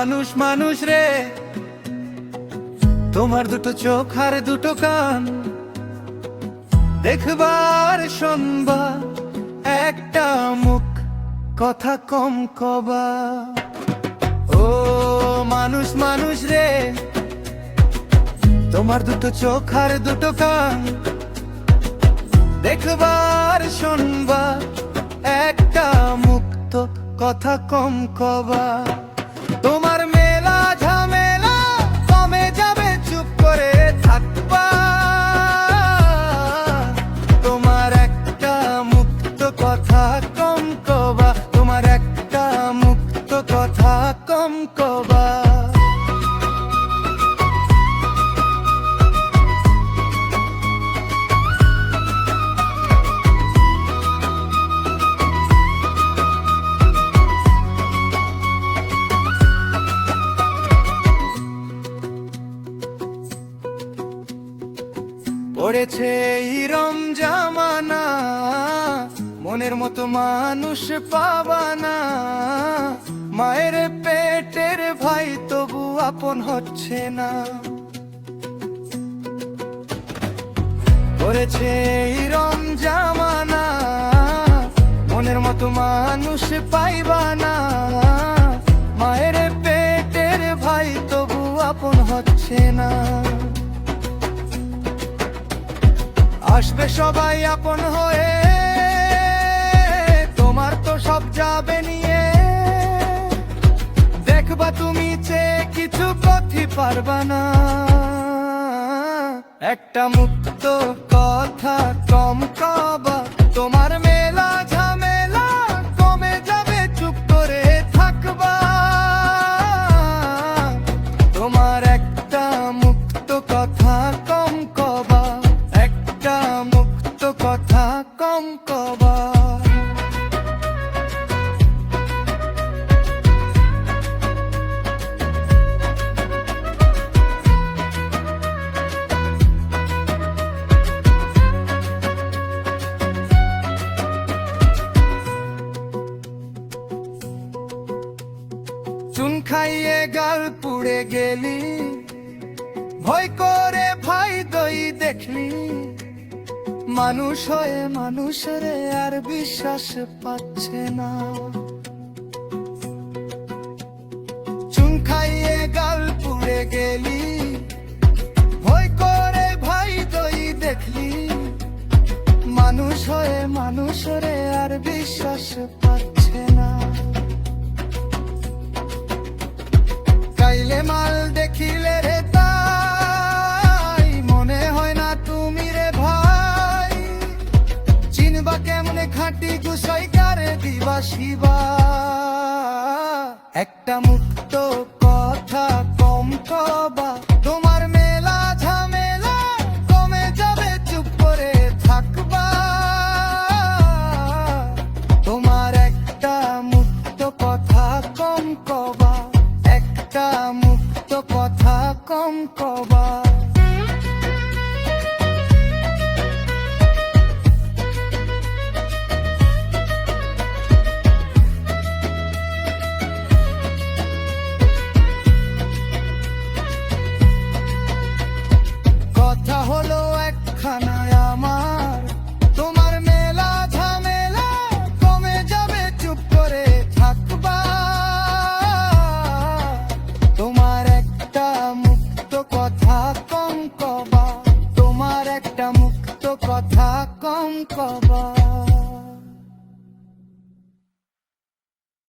মানুষ মানুষ রে, তোমার দুটো চোখ আর দুটো কান, দেখবার শুনবা একটা মুখ, কথা কম কবা। ও মানুষ মানুষ রে, তোমার দুটো চোখ আর দুটো কান, দেখবার শুনবা একটা মুখ, তো কথা কম কবা। তোমার মেলা ঝামেলা কমে যাবে, চুপ করে থাকবা। তোমার একটা মুক্ত কথা কম কবা, তোমার একটা মুক্ত কথা কম কবা। পড়েছে ইরম জামানা, মনের মতো মানুষ পাবানা। মায়ের পেটের ভাই তবু আপন হচ্ছে না। পড়েছে ইরম জামানা, মনের মতো মানুষ পাইবানা। মায়ের পেটের ভাই তবু আপন হচ্ছে না। আসবে সবাই আপন হয়ে, তোমার তো সব যাবে নিয়ে। দেখবা তুমি চেয়ে কিছু করতে পারবা না। একটা মুক্ত কথা কম কবা, তোমার মেলা ঝামেলা কমে যাবে, চুপ করে থাকবা। তোমার একটা মুক্ত কথা কম কবা, একটা মুক্ত কথা কম কবা। চুন খাইয়ে গাল পুড়ে গেলি, ভয় করে ভাই দই দেখলি। মানুষ হয়ে মানুষের আর বিশ্বাস পাচ্ছে না। চুন খাইয়ে গাল পুড়ে গেলি, ভয় করে ভাই দই দেখলি। মানুষ হয়ে মানুষের আর বিশ্বাস পাচ্ছে না। কাইলে মাল দেখিলে রে তাই মনে হয় না তুমি রে ভাই। চিনবা কেমনে খাঁটি গুছাই কারে দিবা শিবা। একটা মুক্ত কথা কম কবা, তোমার মেলা ঝামেলা কমে যাবে, চুপ করে থাকবা। তোমার একটা মুক্ত কথা কম কবা, একটা মুক্ত কথা কম কবা। কথা হলো একখানা আমার, তোমার মেলা ঝামেলা কমে যাবে, চুপ করে থাকবা। তোমার একটা মুক্ত কথা কম কবা, তোমার একটা মুক্ত কথা কম কবা।